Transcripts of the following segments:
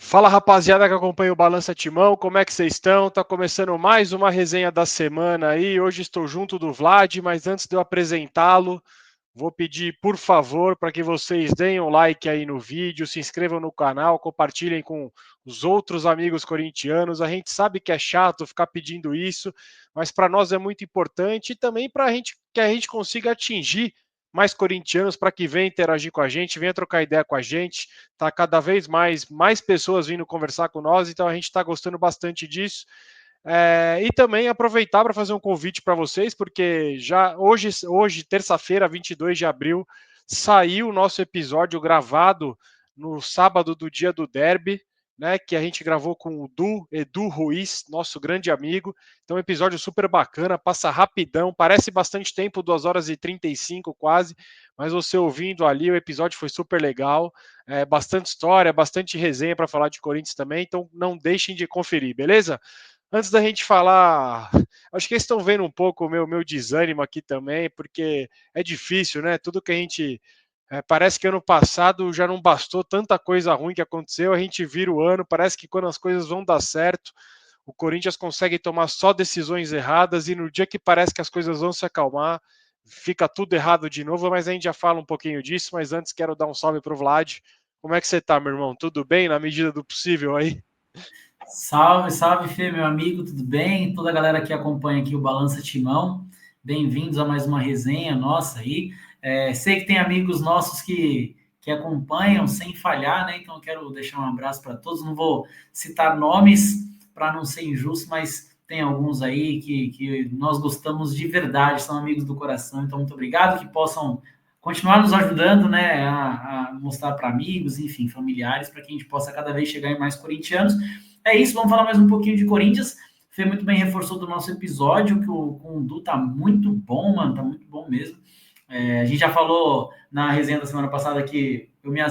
Fala, rapaziada que acompanha o Balança Timão, como é que vocês estão? Tá começando mais uma resenha da semana aí. Hoje estou junto do Vlad, mas antes de eu apresentá-lo, vou pedir, por favor, para que vocês deem um like aí no vídeo, se inscrevam no canal, compartilhem com os outros amigos corintianos. A gente sabe que é chato ficar pedindo isso, mas para nós é muito importante e também para que a gente consiga atingir mais corintianos para que venham interagir com a gente, venham trocar ideia com a gente. Tá cada vez mais pessoas vindo conversar com nós, então a gente está gostando bastante disso. E também aproveitar para fazer um convite para vocês, porque já hoje terça-feira, 22 de abril, saiu o nosso episódio gravado no sábado do dia do derby, né, que a gente gravou com o Edu Ruiz, nosso grande amigo. Então, um episódio super bacana, passa rapidão, parece bastante tempo, 2 horas e 35 quase, mas você ouvindo ali, o episódio foi super legal, bastante história, bastante resenha para falar de Corinthians também, então não deixem de conferir, beleza? Antes da gente falar, acho que vocês estão vendo um pouco o meu desânimo aqui também, porque é difícil, né? Tudo que a gente. Parece que ano passado já não bastou tanta coisa ruim que aconteceu, a gente vira o ano, parece que quando as coisas vão dar certo, o Corinthians consegue tomar só decisões erradas e no dia que parece que as coisas vão se acalmar, fica tudo errado de novo, mas a gente já fala um pouquinho disso, mas antes quero dar um salve pro Vlad. Como é que você tá, meu irmão? Tudo bem na medida do possível aí? Salve, salve, Fê, meu amigo, tudo bem? Toda a galera que acompanha aqui o Balança Timão, bem-vindos a mais uma resenha nossa aí. Sei que tem amigos nossos que acompanham sem falhar, né? Então quero deixar um abraço para todos. Não vou citar nomes para não ser injusto, mas tem alguns aí que nós gostamos de verdade, são amigos do coração. Então, muito obrigado, que possam continuar nos ajudando, né, a mostrar para amigos, enfim, familiares, para que a gente possa cada vez chegar em mais corintianos. É isso, vamos falar mais um pouquinho de Corinthians. Fê muito bem reforçou do nosso episódio, que com o Du tá muito bom, mano, tá muito bom mesmo. A gente já falou na resenha da semana passada que eu me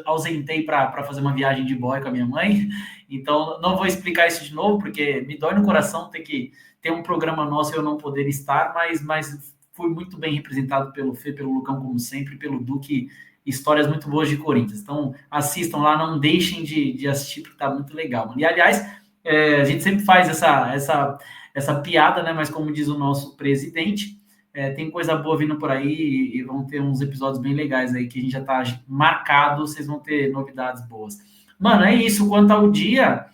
ausentei para fazer uma viagem de boy com a minha mãe, então não vou explicar isso de novo, porque me dói no coração ter que ter um programa nosso e eu não poder estar, mas fui muito bem representado pelo Fê, pelo Lucão, como sempre, pelo Du, que histórias muito boas de Corinthians. Então, assistam lá, não deixem de assistir, porque tá muito legal. Mano. E, aliás, a gente sempre faz essa piada, né? Mas como diz o nosso presidente, tem coisa boa vindo por aí e vão ter uns episódios bem legais aí que a gente já tá marcado, vocês vão ter novidades boas. Mano, é isso. Quanto ao dia,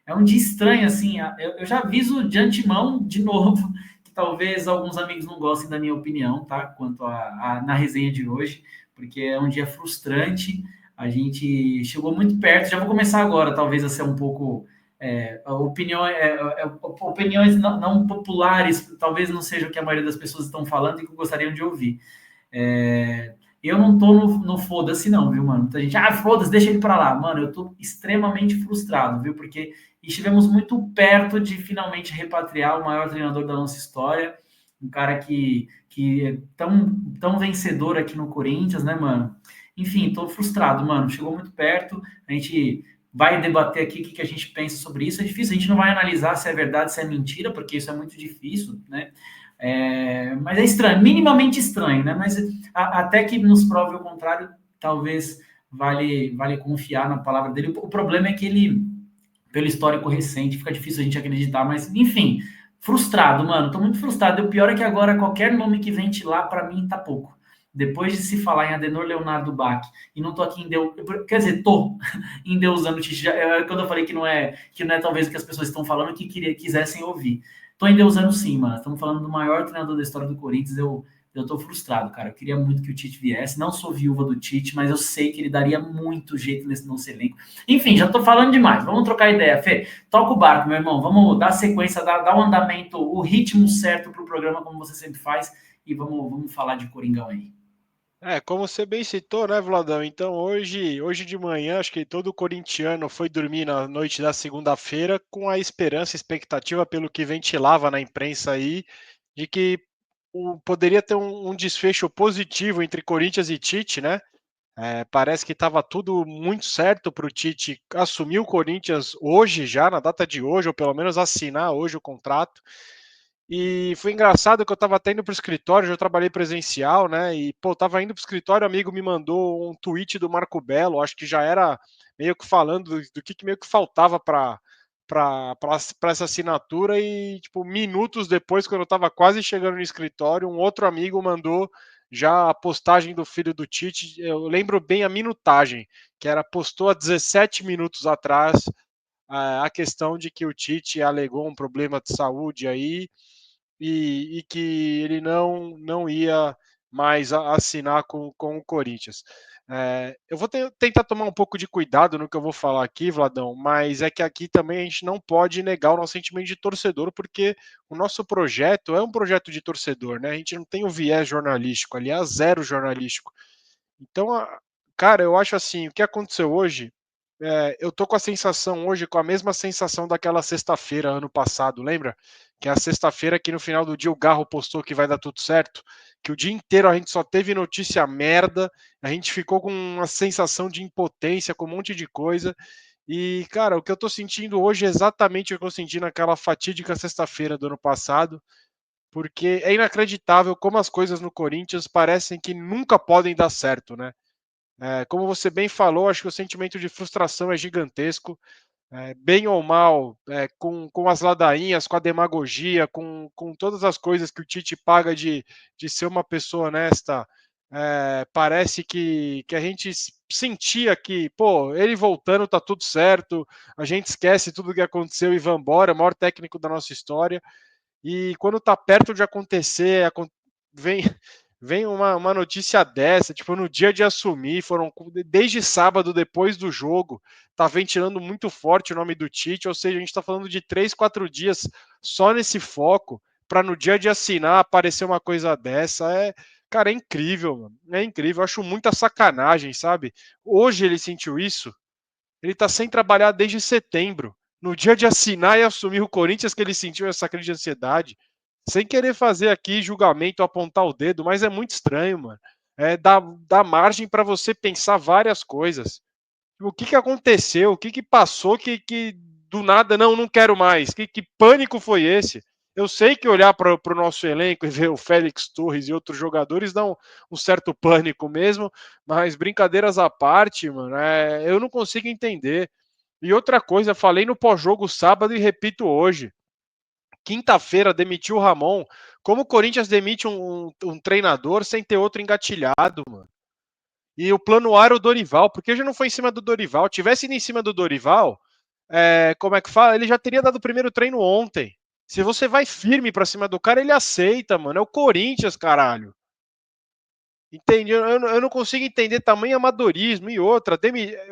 é um dia estranho, assim. Eu já aviso de antemão, de novo, que talvez alguns amigos não gostem da minha opinião, tá? Quanto na resenha de hoje, porque é um dia frustrante. A gente chegou muito perto. Já vou começar agora, talvez, a ser um pouco. Opiniões não populares, talvez não seja o que a maioria das pessoas estão falando e que gostariam de ouvir. Eu não tô no foda-se, não, viu, mano? Muita gente, foda-se, deixa ele pra lá. Mano, eu tô extremamente frustrado, viu? Porque estivemos muito perto de finalmente repatriar o maior treinador da nossa história, um cara que é tão vencedor aqui no Corinthians, né, mano? Enfim, tô frustrado, mano. Chegou muito perto, a gente vai debater aqui o que a gente pensa sobre isso. É difícil, a gente não vai analisar se é verdade, se é mentira, porque isso é muito difícil, né? Mas é estranho, minimamente estranho, né? Mas até que nos prove o contrário, talvez vale confiar na palavra dele. O problema é que ele, pelo histórico recente, fica difícil a gente acreditar, mas enfim, frustrado, mano. Tô muito frustrado. E o pior é que agora qualquer nome que ventilar, para mim, tá pouco. Depois de se falar em Adenor Leonardo Bach, e não tô aqui quer dizer, tô endeusando o Tite. Quando eu falei que não é talvez o que as pessoas estão falando que quisessem ouvir. Tô endeusando sim, mano. Estamos falando do maior treinador da história do Corinthians. Eu tô frustrado, cara. Eu queria muito que o Tite viesse. Não sou viúva do Tite, mas eu sei que ele daria muito jeito nesse nosso elenco. Enfim, já tô falando demais. Vamos trocar ideia, Fê. Toca o barco, meu irmão. Vamos dar sequência, dar o andamento, o ritmo certo pro programa, como você sempre faz. E vamos falar de Coringão aí. Como você bem citou, né, Vladão? Então, hoje de manhã, acho que todo corintiano foi dormir na noite da segunda-feira com a esperança, expectativa, pelo que ventilava na imprensa aí, de que poderia ter um desfecho positivo entre Corinthians e Tite, né? Parece que estava tudo muito certo para o Tite assumir o Corinthians hoje, já na data de hoje, ou pelo menos assinar hoje o contrato. E foi engraçado que eu estava até indo pro escritório, já trabalhei presencial, né? E, pô, tava indo pro escritório, o amigo me mandou um tweet do Marco Belo, acho que já era meio que falando do que meio que faltava para essa assinatura. E, tipo, minutos depois, quando eu estava quase chegando no escritório, um outro amigo mandou já a postagem do filho do Tite. Eu lembro bem a minutagem, que era postou há 17 minutos atrás a questão de que o Tite alegou um problema de saúde aí e que ele não ia mais assinar com o Corinthians. Eu vou tentar tomar um pouco de cuidado no que eu vou falar aqui, Vladão, mas é que aqui também a gente não pode negar o nosso sentimento de torcedor, porque o nosso projeto é um projeto de torcedor, né? A gente não tem o viés jornalístico, aliás, zero jornalístico. Então, cara, eu acho assim, o que aconteceu hoje, eu tô com a sensação hoje, com a mesma sensação daquela sexta-feira, ano passado, lembra? Que é a sexta-feira que no final do dia o Garro postou que vai dar tudo certo, que o dia inteiro a gente só teve notícia merda, a gente ficou com uma sensação de impotência, com um monte de coisa. E, cara, o que eu tô sentindo hoje é exatamente o que eu senti naquela fatídica sexta-feira do ano passado, porque é inacreditável como as coisas no Corinthians parecem que nunca podem dar certo, né? Como você bem falou, acho que o sentimento de frustração é gigantesco. Bem ou mal, com as ladainhas, com a demagogia, com todas as coisas que o Tite paga de ser uma pessoa honesta, parece que a gente sentia que, pô, ele voltando tá tudo certo, a gente esquece tudo o que aconteceu e vambora, o maior técnico da nossa história. E quando tá perto de acontecer, vem, vem uma notícia dessa, tipo, no dia de assumir, desde sábado, depois do jogo, tá ventilando muito forte o nome do Tite, ou seja, a gente tá falando de 3, 4 dias só nesse foco, para no dia de assinar aparecer uma coisa dessa. Cara, é incrível, mano. É incrível, eu acho muita sacanagem, sabe? Hoje ele sentiu isso, ele está sem trabalhar desde setembro. No dia de assinar e assumir o Corinthians que ele sentiu essa crise de ansiedade. Sem querer fazer aqui julgamento, apontar o dedo, mas é muito estranho, mano. Dá margem para você pensar várias coisas. O que aconteceu? O que passou que do nada, não quero mais? Que pânico foi esse? Eu sei que olhar para o nosso elenco e ver o Félix Torres e outros jogadores dá um certo pânico mesmo, mas brincadeiras à parte, mano, eu não consigo entender. E outra coisa, falei no pós-jogo sábado e repito hoje. Quinta-feira demitiu o Ramon. Como o Corinthians demite um treinador sem ter outro engatilhado, mano? E o plano A era o Dorival, porque já não foi em cima do Dorival. Tivesse ido em cima do Dorival, como é que fala? Ele já teria dado o primeiro treino ontem. Se você vai firme pra cima do cara, ele aceita, mano. É o Corinthians, caralho. Entende? Eu não consigo entender tamanho amadorismo. E outra,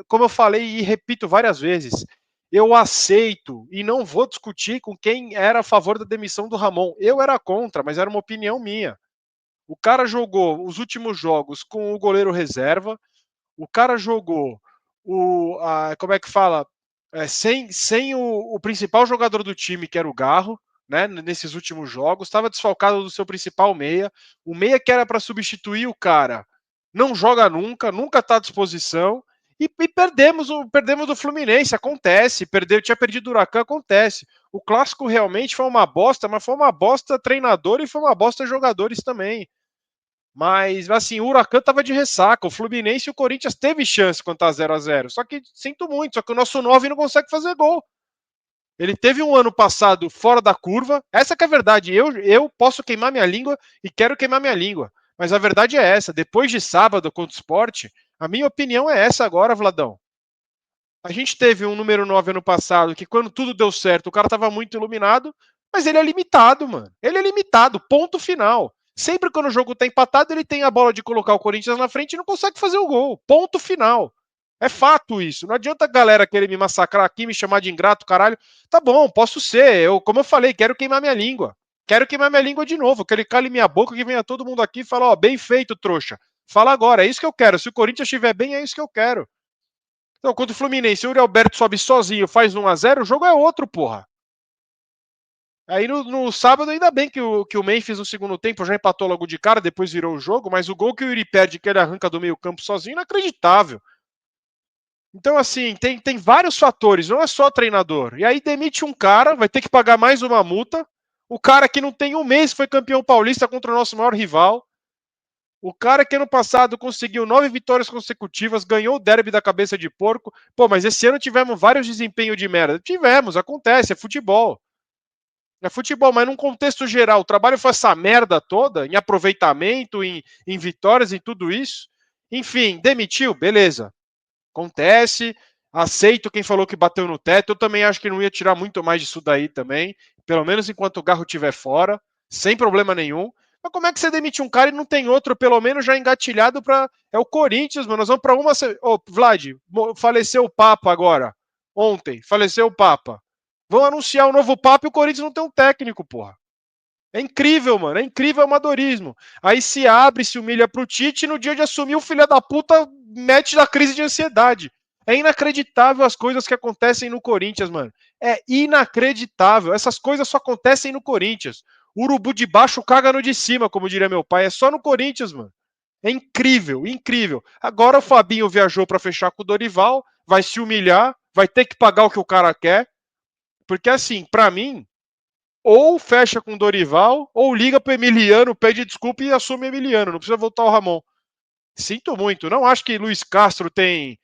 como eu falei e repito várias vezes, eu aceito e não vou discutir com quem era a favor da demissão do Ramon. Eu era contra, mas era uma opinião minha. O cara jogou os últimos jogos com o goleiro reserva, o cara jogou como é que fala? Sem o principal jogador do time, que era o Garro, né? Nesses últimos jogos, estava desfalcado do seu principal meia. O meia que era para substituir o cara não joga nunca está à disposição. E perdemos do Fluminense, acontece. Tinha perdido o Huracan, acontece. O clássico realmente foi uma bosta, mas foi uma bosta treinador e foi uma bosta jogadores também. Mas, assim, o Huracan tava de ressaca. O Fluminense e o Corinthians teve chance quando tá 0-0. Só que, sinto muito, só que o nosso 9 não consegue fazer gol. Ele teve um ano passado fora da curva. Essa que é a verdade. Eu posso queimar minha língua e quero queimar minha língua. Mas a verdade é essa. Depois de sábado contra o Sport, a minha opinião é essa agora, Vladão. A gente teve um número 9 ano passado que, quando tudo deu certo, o cara tava muito iluminado, mas ele é limitado, mano. Ele é limitado, ponto final. Sempre quando o jogo tá empatado, ele tem a bola de colocar o Corinthians na frente e não consegue fazer o gol. Ponto final. É fato isso. Não adianta a galera querer me massacrar aqui, me chamar de ingrato, caralho. Tá bom, posso ser. Como eu falei, quero queimar minha língua. Quero queimar minha língua de novo. Que ele cale minha boca, que venha todo mundo aqui e fala, ó, bem feito, trouxa. Fala agora, é isso que eu quero. Se o Corinthians estiver bem, é isso que eu quero. Então, contra o Fluminense, o Yuri Alberto sobe sozinho, faz 1-0, o jogo é outro, porra. Aí no sábado, ainda bem que o Memphis no segundo tempo já empatou logo de cara, depois virou o jogo, mas o gol que o Yuri perde, que ele arranca do meio campo sozinho, inacreditável. Então, assim, tem vários fatores, não é só treinador. E aí demite um cara, vai ter que pagar mais uma multa. O cara que não tem um mês foi campeão paulista contra o nosso maior rival. O cara que ano passado conseguiu 9 vitórias consecutivas, ganhou o derby da cabeça de porco. Pô, mas esse ano tivemos vários desempenhos de merda. Tivemos, acontece, é futebol. É futebol, mas num contexto geral, o trabalho foi essa merda toda, em aproveitamento, em vitórias, em tudo isso. Enfim, demitiu, beleza. Acontece, aceito quem falou que bateu no teto. Eu também acho que não ia tirar muito mais disso daí também, pelo menos enquanto o Garro estiver fora, sem problema nenhum. Mas como é que você demite um cara e não tem outro, pelo menos já engatilhado para. É o Corinthians, mano. Nós vamos para uma. Ô, Vlad, faleceu o Papa agora. Ontem, faleceu o Papa. Vão anunciar um novo Papa e o Corinthians não tem um técnico, porra. É incrível, mano. É incrível o amadorismo. Aí se abre, se humilha pro Tite e no dia de assumir o filho da puta mete na crise de ansiedade. É inacreditável as coisas que acontecem no Corinthians, mano. É inacreditável. Essas coisas só acontecem no Corinthians. O urubu de baixo caga no de cima, como diria meu pai. É só no Corinthians, mano. É incrível, incrível. Agora o Fabinho viajou para fechar com o Dorival, vai se humilhar, vai ter que pagar o que o cara quer. Porque assim, para mim, ou fecha com o Dorival, ou liga pro Emiliano, pede desculpa e assume o Emiliano. Não precisa voltar o Ramon. Sinto muito. Não acho que Luiz Castro tem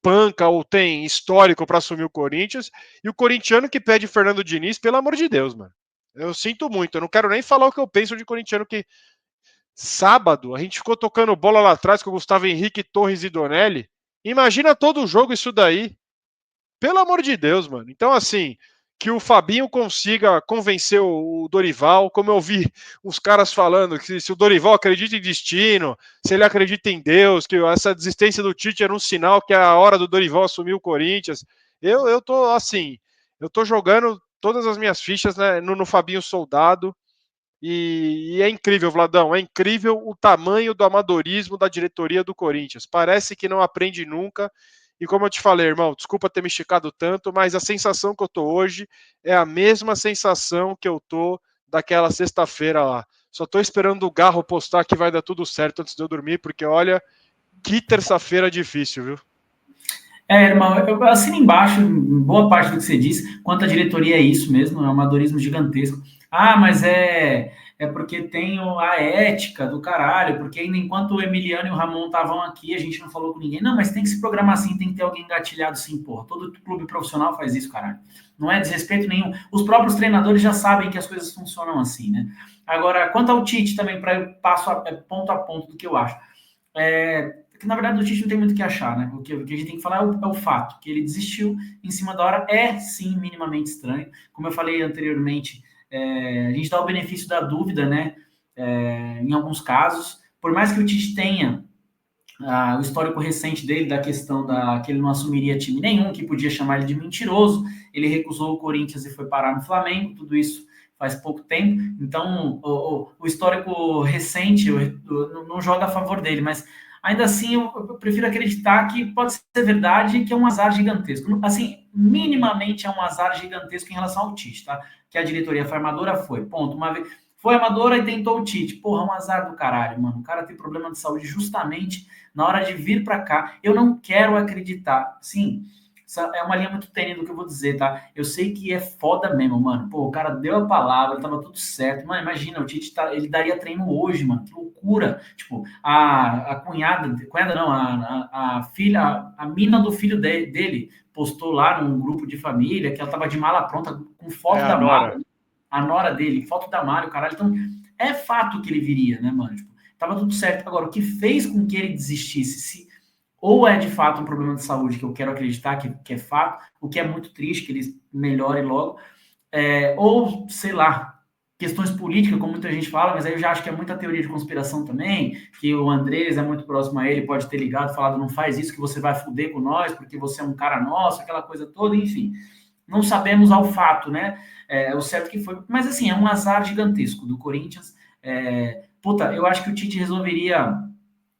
panca ou tem histórico para assumir o Corinthians. E o corintiano que pede Fernando Diniz, pelo amor de Deus, mano. Eu sinto muito. Eu não quero nem falar o que eu penso de corintiano que sábado a gente ficou tocando bola lá atrás com o Gustavo Henrique, Torres e Donelli. Imagina todo o jogo isso daí. Pelo amor de Deus, mano. Então, assim, que o Fabinho consiga convencer o Dorival, como eu vi os caras falando, que se o Dorival acredita em destino, se ele acredita em Deus, que essa desistência do Tite era um sinal que é a hora do Dorival assumir o Corinthians. Eu tô assim, eu tô jogando todas as minhas fichas, né, no Fabinho Soldado. E é incrível, Vladão, é incrível o tamanho do amadorismo da diretoria do Corinthians. Parece que não aprende nunca. E como eu te falei, irmão, desculpa ter me esticado tanto, mas a sensação que eu tô hoje é a mesma sensação que eu tô daquela sexta-feira lá. Só tô esperando o Garro postar que vai dar tudo certo antes de eu dormir, porque olha, que terça-feira difícil, viu? Irmão, eu assino embaixo boa parte do que você disse. Quanto à diretoria, é isso mesmo, é um amadorismo gigantesco. Ah, mas é porque tem a ética do caralho, porque ainda enquanto o Emiliano e o Ramon estavam aqui, a gente não falou com ninguém. Não, mas tem que se programar assim, tem que ter alguém engatilhado sim, porra. Todo clube profissional faz isso, caralho. Não é desrespeito nenhum. Os próprios treinadores já sabem que as coisas funcionam assim, né? Agora, quanto ao Tite também, para eu passo ponto a ponto do que eu acho. Que na verdade o Tite não tem muito o que achar, né? O que a gente tem que falar é o fato, que ele desistiu em cima da hora, é sim minimamente estranho. Como eu falei anteriormente, a gente dá o benefício da dúvida, né? Em alguns casos, por mais que o Tite tenha o histórico recente dele, da questão que ele não assumiria time nenhum, que podia chamar ele de mentiroso, ele recusou o Corinthians e foi parar no Flamengo, tudo isso faz pouco tempo, então o histórico recente não joga a favor dele, mas ainda assim eu prefiro acreditar que pode ser verdade e que é um azar gigantesco. Assim, minimamente é um azar gigantesco em relação ao Tite, tá? Que a diretoria farmadora foi, ponto. Uma vez foi amadora e tentou o Tite. Porra, é um azar do caralho, mano. O cara tem problema de saúde justamente na hora de vir para cá. Eu não quero acreditar. Sim, é uma linha muito tênue do que eu vou dizer, tá? Eu sei que é foda mesmo, mano. Pô, o cara deu a palavra, tava tudo certo. Mano, imagina, o Tite ele daria treino hoje, mano. Que loucura. Tipo, a cunhada não, a filha, a mina do filho dele postou lá num grupo de família que ela tava de mala pronta com foto da mala, a nora dele, foto da Mário, caralho. Então, é fato que ele viria, né, mano? Tipo, tava tudo certo. Agora, o que fez com que ele desistisse? Ou é de fato um problema de saúde, que eu quero acreditar que é fato, o que é muito triste, que ele melhore logo, ou, sei lá, questões políticas, como muita gente fala, mas aí eu já acho que é muita teoria de conspiração também, que o Andrés é muito próximo a ele, pode ter ligado, falado, não faz isso que você vai fuder com nós, porque você é um cara nosso, aquela coisa toda, enfim. Não sabemos ao fato, né? O certo que foi. Mas, assim, é um azar gigantesco do Corinthians. Eu acho que o Tite resolveria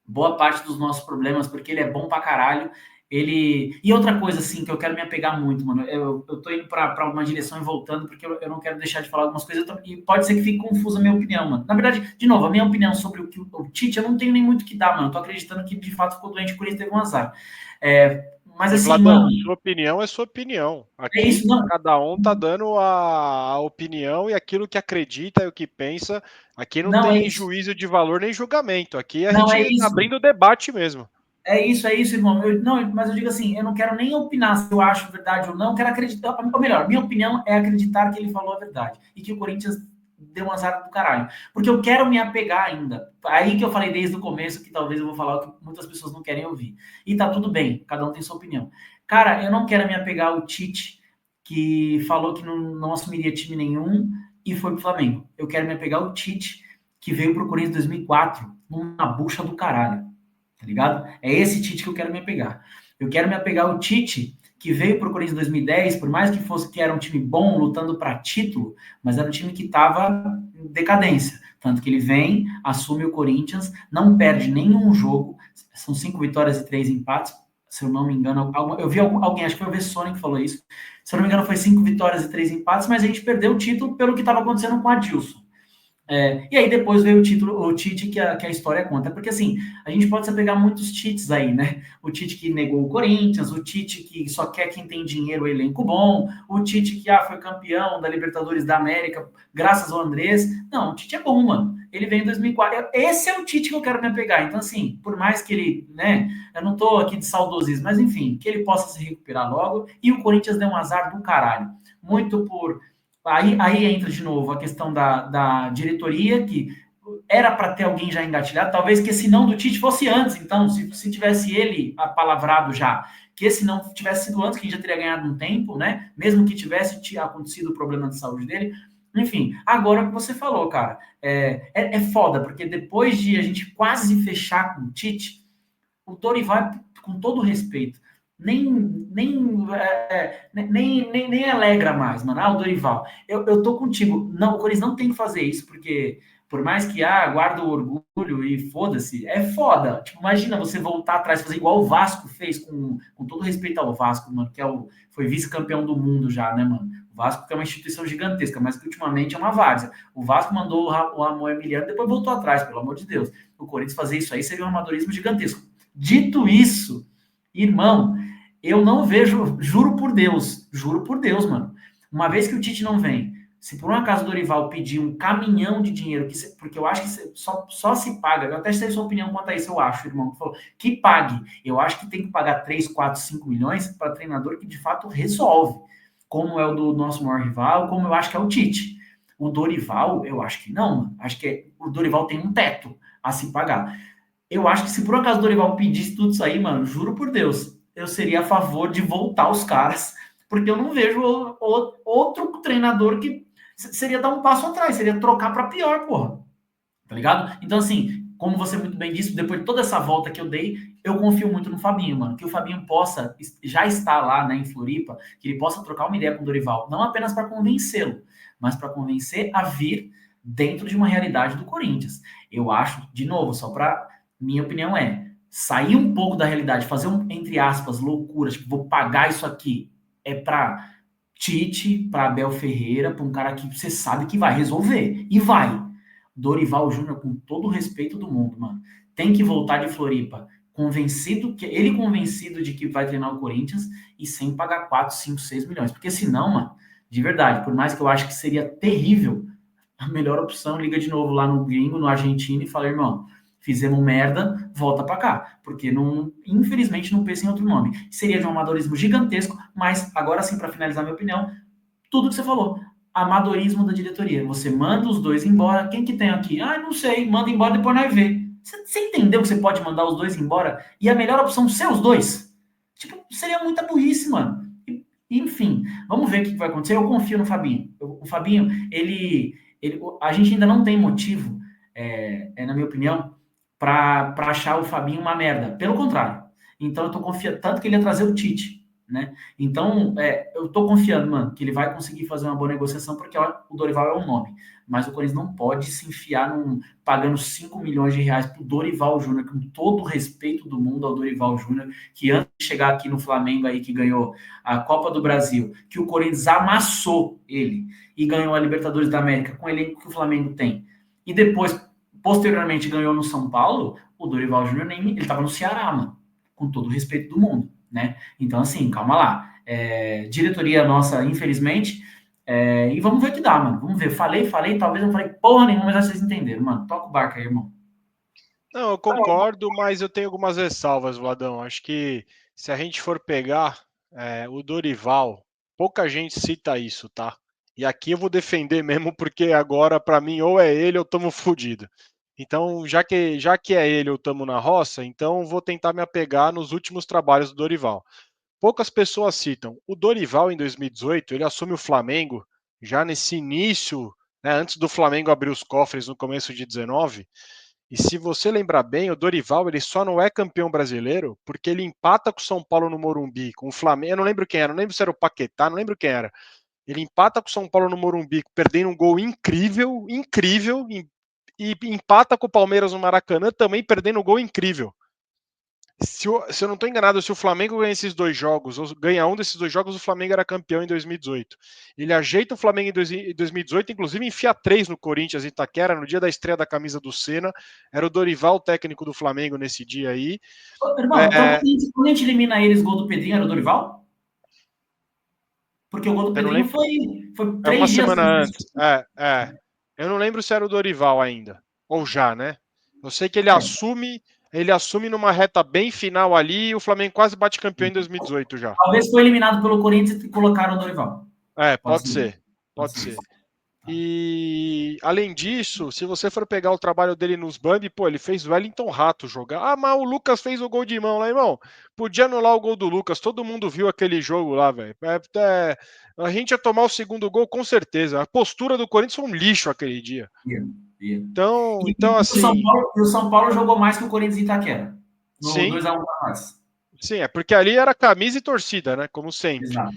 boa parte dos nossos problemas, porque ele é bom pra caralho. E outra coisa, assim, que eu quero me apegar muito, mano, eu tô indo pra uma direção e voltando, porque eu não quero deixar de falar algumas coisas, e pode ser que fique confusa a minha opinião, mano. Na verdade, de novo, a minha opinião sobre o Tite, eu não tenho nem muito o que dar, mano. Eu tô acreditando que, de fato, ficou doente, por isso teve um azar. Mas E assim, Vladão, mano, sua opinião é sua opinião. é Aqui isso, não. cada um tá dando a opinião e aquilo que acredita e o que pensa. Aqui não Não é tem isso. juízo de valor nem julgamento. Aqui a Não é gente tá isso. abrindo debate mesmo. É isso, irmão. Não, mas eu digo assim, eu não quero nem opinar se eu acho verdade ou não, eu quero acreditar, ou melhor, minha opinião é acreditar que ele falou a verdade e que o Corinthians deu um azar do caralho. Porque eu quero me apegar ainda. Aí que eu falei desde o começo que talvez eu vou falar o que muitas pessoas não querem ouvir. E tá tudo bem, cada um tem sua opinião. Cara, eu não quero me apegar ao Tite, que falou que não assumiria time nenhum e foi pro Flamengo. Eu quero me apegar ao Tite, que veio pro Corinthians em 2004, numa bucha do caralho, tá ligado? É esse Tite que eu quero me apegar. Eu quero me apegar ao Tite, que veio para o Corinthians em 2010, por mais que fosse que era um time bom, lutando para título, mas era um time que estava em decadência. Tanto que ele vem, assume o Corinthians, não perde nenhum jogo, são 5 vitórias e 3 empates, se eu não me engano. Eu vi alguém, acho que foi o Vessone que falou isso. Se eu não me engano, foi 5 vitórias e 3 empates, mas a gente perdeu o título pelo que estava acontecendo com a Adilson. E aí depois veio o Tite que a história conta. Porque assim, a gente pode se pegar muitos Tites aí, né? O Tite que negou o Corinthians, o Tite que só quer quem tem dinheiro, elenco bom, o Tite que foi campeão da Libertadores da América graças ao Andrés. Não, o Tite é bom, mano. Ele veio em 2004. Esse é o Tite que eu quero me apegar. Então, assim, por mais que ele, né? Eu não tô aqui de saudosismo, mas enfim, que ele possa se recuperar logo. E o Corinthians deu um azar do caralho. Muito por Aí entra de novo a questão da diretoria, que era para ter alguém já engatilhado, talvez que esse não do Tite fosse antes, então, se tivesse ele apalavrado já, que esse não tivesse sido antes, que a gente já teria ganhado um tempo, né? Mesmo que tivesse acontecido o problema de saúde dele. Enfim, agora o que você falou, cara, é foda, porque depois de a gente quase fechar com o Tite, o Dorival, com todo respeito, nem alegra mais, mano. O Dorival, eu tô contigo. Não, o Corinthians não tem que fazer isso, porque por mais que guarda o orgulho e foda-se, é foda. Tipo, imagina você voltar atrás, fazer igual o Vasco fez, com todo respeito ao Vasco, mano, que foi vice-campeão do mundo já, né, mano? O Vasco que é uma instituição gigantesca, mas que ultimamente é uma várzea. O Vasco mandou o Ramon Emiliano, depois voltou atrás, pelo amor de Deus. O Corinthians fazer isso aí seria um amadorismo gigantesco. Dito isso, irmão, eu não vejo, juro por Deus, mano. Uma vez que o Tite não vem, se por um acaso o Dorival pedir um caminhão de dinheiro, porque eu acho que só se paga, eu até sei sua opinião quanto a isso, eu acho, irmão, que pague. Eu acho que tem que pagar 3, 4, 5 milhões para treinador que de fato resolve, como é o do nosso maior rival, como eu acho que é o Tite. O Dorival, eu acho que não, mano. Acho que o Dorival tem um teto a se pagar. Eu acho que se por acaso o Dorival pedisse tudo isso aí, mano, juro por Deus, eu seria a favor de voltar os caras, porque eu não vejo outro treinador que seria dar um passo atrás, seria trocar para pior, porra. Tá ligado? Então, assim, como você muito bem disse, depois de toda essa volta que eu dei, eu confio muito no Fabinho, mano. Que o Fabinho possa já estar lá, né, em Floripa, que ele possa trocar uma ideia com o Dorival, não apenas para convencê-lo, mas para convencer a vir dentro de uma realidade do Corinthians. Eu acho, de novo, só para minha opinião sair um pouco da realidade, fazer entre aspas, loucuras, tipo, vou pagar isso aqui, é para Tite, para Abel Ferreira, para um cara que você sabe que vai resolver, e vai. Dorival Júnior, com todo o respeito do mundo, mano, tem que voltar de Floripa convencido de que vai treinar o Corinthians e sem pagar 4, 5, 6 milhões. Porque senão, mano, de verdade, por mais que eu acho que seria terrível, a melhor opção, liga de novo lá no gringo, no argentino e fala, irmão, fizemos merda, volta para cá. Porque, infelizmente, não pensa em outro nome. Seria de um amadorismo gigantesco, mas, agora sim, para finalizar minha opinião, tudo que você falou, amadorismo da diretoria. Você manda os dois embora, quem que tem aqui? Não sei, manda embora, depois nós vê. Você entendeu que você pode mandar os dois embora e a melhor opção ser os dois? Tipo, seria muita burrice, mano. Enfim, vamos ver o que vai acontecer. Eu confio no Fabinho. O Fabinho, a gente ainda não tem motivo, na minha opinião, para achar o Fabinho uma merda. Pelo contrário. Então, eu tô confiando tanto que ele ia trazer o Tite, né? Então, eu tô confiando, mano, que ele vai conseguir fazer uma boa negociação, porque o Dorival é um nome. Mas o Corinthians não pode se enfiar pagando 5 milhões de reais pro Dorival Júnior, com todo o respeito do mundo ao Dorival Júnior, que antes de chegar aqui no Flamengo aí, que ganhou a Copa do Brasil, que o Corinthians amassou ele e ganhou a Libertadores da América com o elenco que o Flamengo tem. E depois, posteriormente, ganhou no São Paulo, o Dorival Júnior ele tava no Ceará, mano, com todo o respeito do mundo. né? Então, assim, calma lá. Diretoria nossa, infelizmente, e vamos ver o que dá, mano. Vamos ver. Falei, talvez não falei porra nenhuma, mas vocês entenderam, mano. Toca o barco aí, irmão. Não, eu concordo, mas eu tenho algumas ressalvas, Vladão. Acho que se a gente for pegar o Dorival, pouca gente cita isso, tá? E aqui eu vou defender mesmo, porque agora, para mim, ou é ele ou estamos fodidos. Então, já que é ele ou estamos na roça, então vou tentar me apegar nos últimos trabalhos do Dorival. Poucas pessoas citam. O Dorival, em 2018, ele assume o Flamengo já nesse início, né, antes do Flamengo abrir os cofres no começo de 19. E se você lembrar bem, o Dorival ele só não é campeão brasileiro porque ele empata com o São Paulo no Morumbi, com o Flamengo. Eu não lembro quem era, não lembro se era o Paquetá, não lembro quem era. Ele empata com o São Paulo no Morumbi, perdendo um gol incrível, incrível, e empata com o Palmeiras no Maracanã, também perdendo um gol incrível. Se eu não estou enganado, se o Flamengo ganha esses dois jogos, ou ganha um desses dois jogos, o Flamengo era campeão em 2018. Ele ajeita o Flamengo em 2018, inclusive enfia 3 no Corinthians, em Itaquera, no dia da estreia da camisa do Senna. Era o Dorival, técnico do Flamengo, nesse dia aí. Ô, irmão, então quando a gente elimina eles, gol do Pedrinho era o Dorival? Porque o gol do Eu não Pedrinho lembro. foi É uma 3 dias semana antes. antes. Eu não lembro se era o Dorival ainda. Ou já, né? Eu sei que ele assume numa reta bem final ali e o Flamengo quase bate campeão em 2018 já. Talvez foi eliminado pelo Corinthians e colocaram o Dorival. Pode Pode ser. ser. Pode ser. E além disso, se você for pegar o trabalho dele nos Bambi, pô, ele fez o Wellington Rato jogar. Ah, mas o Lucas fez o gol de mão lá, irmão. Podia anular o gol do Lucas. Todo mundo viu aquele jogo lá, velho. A gente ia tomar o segundo gol com certeza. A postura do Corinthians foi um lixo aquele dia. Então assim, O São Paulo jogou mais que o Corinthians em Itaquera. No sim, 2x1 para nós. sim, é porque ali era camisa e torcida, né? Como sempre. Exato,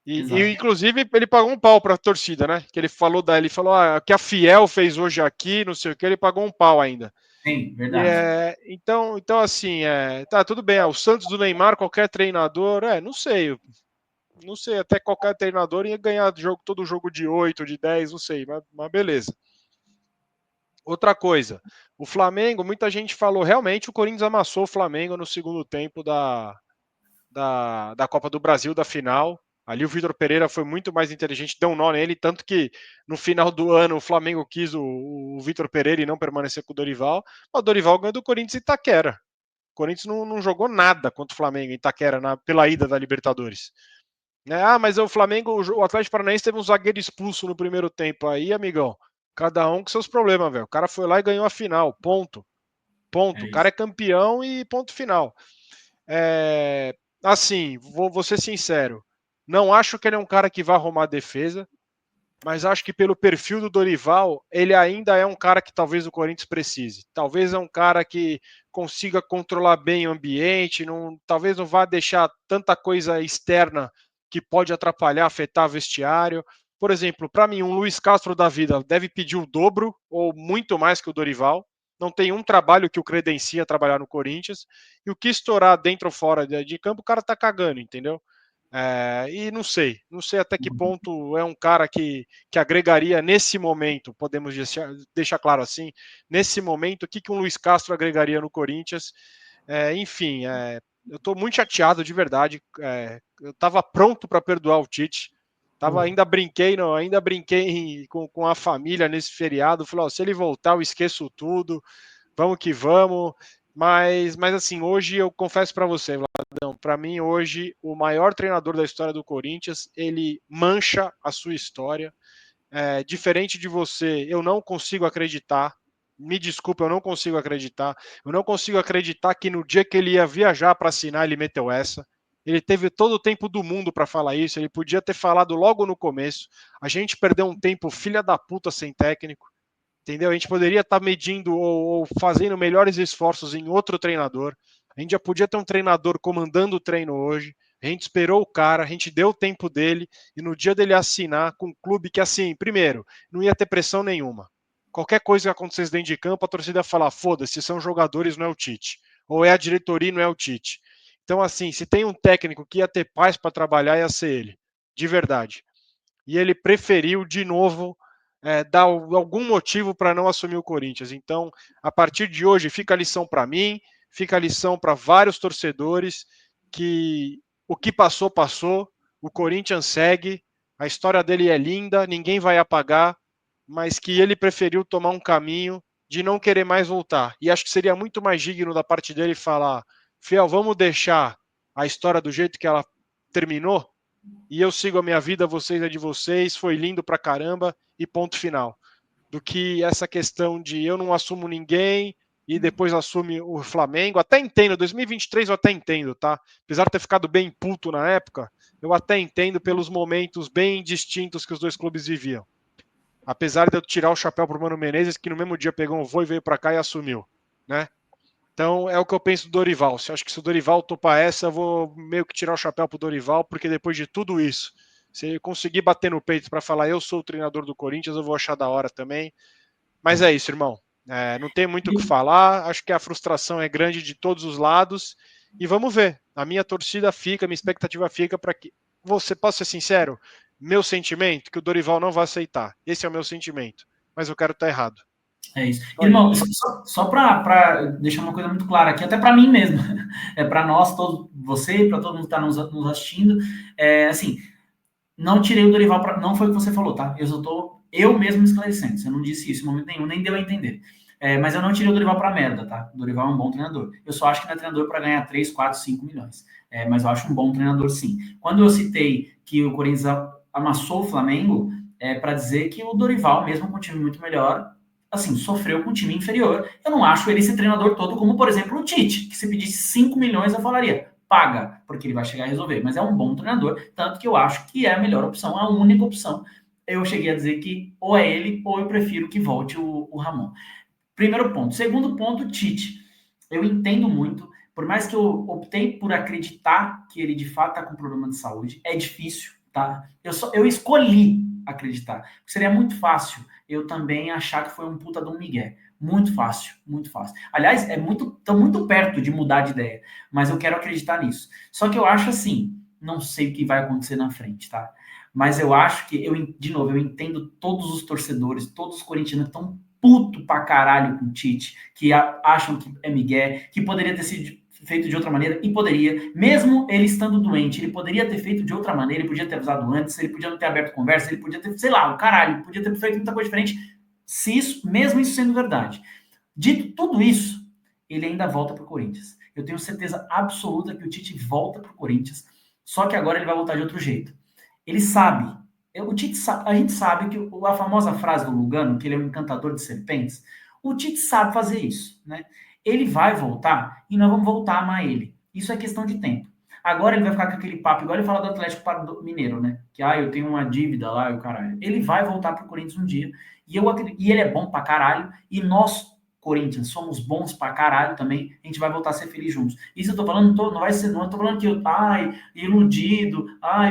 E, exato. inclusive ele pagou um pau para a torcida, né? Que ele falou que a Fiel fez hoje aqui, não sei o que, ele pagou um pau ainda. Sim, E, verdade. então assim, tá tudo bem. O Santos do Neymar, qualquer treinador, não sei, até qualquer treinador ia ganhar todo jogo de 8, de 10, não sei, mas beleza. Outra coisa, o Flamengo, muita gente falou, realmente o Corinthians amassou o Flamengo no segundo tempo da Copa do Brasil, da final. Ali o Vitor Pereira foi muito mais inteligente, deu um nó nele, tanto que no final do ano o Flamengo quis o Vitor Pereira e não permanecer com o Dorival. O Dorival ganhou do Corinthians e Itaquera. O Corinthians não jogou nada contra o Flamengo em Itaquera pela ida da Libertadores. Mas o Flamengo, o Atlético Paranaense teve um zagueiro expulso no primeiro tempo. Aí, amigão, cada um com seus problemas, velho. O cara foi lá e ganhou a final. Ponto. Ponto. É O cara isso. é campeão e ponto final. Assim, vou ser sincero. Não acho que ele é um cara que vai arrumar a defesa, mas acho que pelo perfil do Dorival, ele ainda é um cara que talvez o Corinthians precise. Talvez é um cara que consiga controlar bem o ambiente, talvez não vá deixar tanta coisa externa que pode atrapalhar, afetar o vestiário. Por exemplo, para mim, um Luiz Castro da vida deve pedir o dobro ou muito mais que o Dorival. Não tem um trabalho que o credencia trabalhar no Corinthians. E o que estourar dentro ou fora de campo, o cara tá cagando, entendeu? E não sei até que ponto é um cara que agregaria nesse momento, podemos deixar claro assim, nesse momento, o que um Luiz Castro agregaria no Corinthians. Enfim, eu estou muito chateado de verdade. Eu estava pronto para perdoar o Tite. Ainda brinquei com a família nesse feriado. Falei, se ele voltar, eu esqueço tudo. Vamos que vamos. Mas assim, hoje eu confesso para você, Vladão, para mim hoje o maior treinador da história do Corinthians, ele mancha a sua história. Diferente de você, eu não consigo acreditar. Me desculpa, eu não consigo acreditar. Eu não consigo acreditar que no dia que ele ia viajar para assinar, ele meteu essa. Ele teve todo o tempo do mundo para falar isso. Ele podia ter falado logo no começo. A gente perdeu um tempo filha da puta sem técnico. Entendeu? A gente poderia estar medindo ou fazendo melhores esforços em outro treinador. A gente já podia ter um treinador comandando o treino hoje. A gente esperou o cara, a gente deu o tempo dele e no dia dele assinar com um clube que, assim, primeiro, não ia ter pressão nenhuma. Qualquer coisa que acontecesse dentro de campo, a torcida ia falar: foda-se, são jogadores, não é o Tite. Ou é a diretoria, não é o Tite. Então, assim, se tem um técnico que ia ter paz para trabalhar, ia ser ele. De verdade. E ele preferiu, de novo, dar algum motivo para não assumir o Corinthians. Então, a partir de hoje, fica a lição para mim, fica a lição para vários torcedores que o que passou, passou, o Corinthians segue, a história dele é linda, ninguém vai apagar, mas que ele preferiu tomar um caminho de não querer mais voltar. E acho que seria muito mais digno da parte dele falar: Fiel, vamos deixar a história do jeito que ela terminou e eu sigo a minha vida, vocês é de vocês, foi lindo pra caramba e ponto final. Do que essa questão de eu não assumo ninguém e depois assume o Flamengo. Até entendo, 2023 eu até entendo, tá? Apesar de ter ficado bem puto na época, eu até entendo pelos momentos bem distintos que os dois clubes viviam. Apesar de eu tirar o chapéu pro Mano Menezes, que no mesmo dia pegou um voo e veio para cá e assumiu, né? Então é o que eu penso do Dorival. Se acho que se o Dorival topar essa, eu vou meio que tirar o chapéu pro Dorival, porque depois de tudo isso, se ele conseguir bater no peito para falar eu sou o treinador do Corinthians, eu vou achar da hora também. Mas é isso, irmão. Não tem muito o que falar. Acho que a frustração é grande de todos os lados. E vamos ver. A minha torcida fica, a minha expectativa fica para que. Você, posso ser sincero? Meu sentimento, que o Dorival não vai aceitar. Esse é o meu sentimento. Mas eu quero estar errado. É isso. Irmão, só para deixar uma coisa muito clara aqui, até para mim mesmo, para nós, todos, você, para todo mundo que está nos assistindo, assim, não tirei o Dorival, não foi o que você falou, tá? Eu só tô eu mesmo me esclarecendo, você não disse isso em momento nenhum, nem deu a entender. Mas eu não tirei o Dorival para merda, tá? O Dorival é um bom treinador. Eu só acho que não é treinador para ganhar 3, 4, 5 milhões. Mas eu acho um bom treinador, sim. Quando eu citei que o Corinthians amassou o Flamengo, para dizer que o Dorival, mesmo com um time muito melhor, assim, sofreu com um time inferior. Eu não acho ele esse treinador todo como, por exemplo, o Tite, que se pedisse 5 milhões eu falaria, paga, porque ele vai chegar a resolver. Mas é um bom treinador, tanto que eu acho que é a melhor opção, a única opção. Eu cheguei a dizer que ou é ele, ou eu prefiro que volte o Ramon. Primeiro ponto. Segundo ponto, Tite. Eu entendo muito, por mais que eu optei por acreditar que ele de fato está com problema de saúde, é difícil, tá? Eu escolhi acreditar. Seria muito fácil eu também achar que foi um puta de um migué. Muito fácil, muito fácil. Aliás, tô muito perto de mudar de ideia, mas eu quero acreditar nisso. Só que eu acho assim, não sei o que vai acontecer na frente, tá? Mas eu acho que, de novo, eu entendo todos os torcedores, todos os corintianos que estão puto pra caralho com o Tite, que acham que é migué, que poderia ter sido feito de outra maneira, e poderia, mesmo ele estando doente, ele poderia ter feito de outra maneira, ele podia ter avisado antes, ele podia não ter aberto conversa, ele podia ter, sei lá, o caralho, podia ter feito muita coisa diferente, se isso, mesmo isso sendo verdade. Dito tudo isso, ele ainda volta pro Corinthians. Eu tenho certeza absoluta que o Tite volta pro Corinthians, só que agora ele vai voltar de outro jeito. Ele sabe, o Tite, a gente sabe que a famosa frase do Lugano, que ele é um encantador de serpentes, o Tite sabe fazer isso, né? Ele vai voltar e nós vamos voltar a amar ele. Isso é questão de tempo. Agora ele vai ficar com aquele papo, igual ele fala do Atlético Mineiro, né? Que, eu tenho uma dívida lá, o caralho. Ele vai voltar pro Corinthians um dia, e ele é bom pra caralho, e nós, Corinthians, somos bons pra caralho também, a gente vai voltar a ser feliz juntos. Isso eu tô falando, não vai ser, não tô falando que eu, iludido,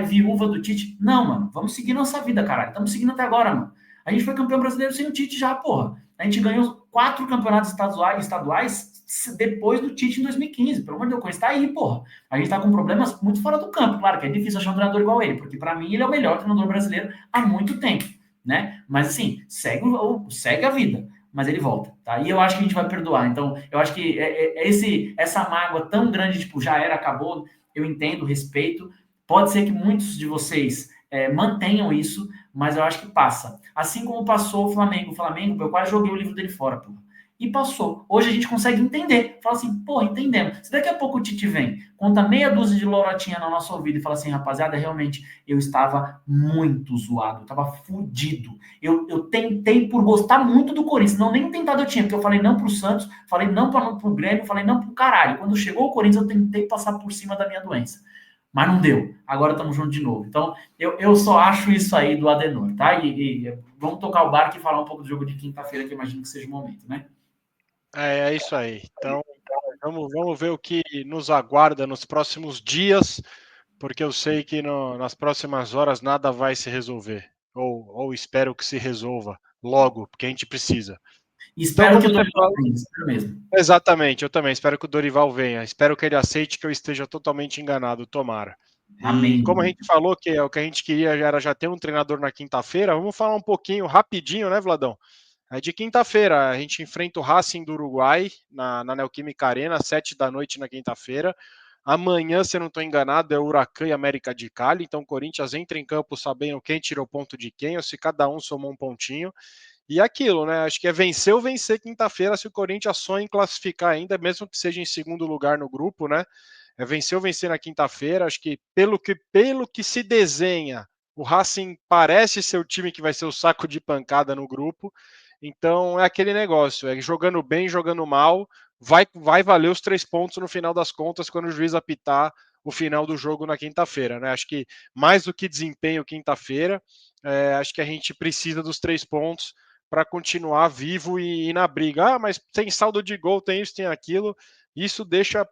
viúva do Tite. Não, mano, vamos seguir nossa vida, caralho. Estamos seguindo até agora, mano. A gente foi campeão brasileiro sem o Tite já, porra. A gente ganhou 4 campeonatos estaduais depois do Tite em 2015. Pelo amor de Deus, o Corinthians tá aí, porra. A gente tá com problemas muito fora do campo. Claro que é difícil achar um treinador igual ele, porque para mim ele é o melhor treinador brasileiro há muito tempo, né? Mas assim, segue a vida. Mas ele volta, tá? E eu acho que a gente vai perdoar. Então, eu acho que essa mágoa tão grande, tipo, já era, acabou. Eu entendo, respeito. Pode ser que muitos de vocês mantenham isso, mas eu acho que passa. Assim como passou o Flamengo. O Flamengo, eu quase joguei o livro dele fora, pô. E passou. Hoje a gente consegue entender. Fala assim, pô, entendemos. Se daqui a pouco o Tite vem, conta meia dúzia de lorotinha na nossa ouvida e fala assim, rapaziada, realmente eu estava muito zoado, eu estava fudido. Eu tentei por gostar muito do Corinthians, não nem tentado eu tinha, porque eu falei não pro Santos, falei não pro Grêmio, falei não pro caralho. Quando chegou o Corinthians, eu tentei passar por cima da minha doença. Mas não deu. Agora estamos juntos de novo. Então, eu só acho isso aí do Adenor, tá? E vamos tocar o barco e falar um pouco do jogo de quinta-feira, que imagino que seja o momento, né? É isso aí. Então, vamos ver o que nos aguarda nos próximos dias, porque eu sei que nas próximas horas nada vai se resolver. Ou espero que se resolva logo, porque a gente precisa. Então, Espero que o Dorival venha, espero mesmo. Exatamente, eu também espero que o Dorival venha. Espero que ele aceite que eu esteja totalmente enganado, tomara. E Amém. como a gente falou que o que a gente queria era já ter um treinador na quinta-feira, vamos falar um pouquinho, rapidinho, né, Vladão? De quinta-feira, a gente enfrenta o Racing do Uruguai na Neoquímica Arena, às 7 da noite na quinta-feira. Amanhã, se eu não estou enganado, é Huracan e América de Cali, então o Corinthians entra em campo sabendo quem tirou ponto de quem, ou se cada um somou um pontinho. E aquilo, né? Acho que é vencer ou vencer quinta-feira se o Corinthians sonha em classificar ainda, mesmo que seja em segundo lugar no grupo, né? É vencer ou vencer na quinta-feira. Acho que pelo que se desenha, o Racing parece ser o time que vai ser o saco de pancada no grupo. Então é aquele negócio, é jogando bem, jogando mal, vai valer os 3 pontos no final das contas quando o juiz apitar o final do jogo na quinta-feira, né? Acho que mais do que desempenho quinta-feira, acho que a gente precisa dos 3 pontos para continuar vivo e na briga. Ah, mas tem saldo de gol, tem isso, tem aquilo. Isso deixa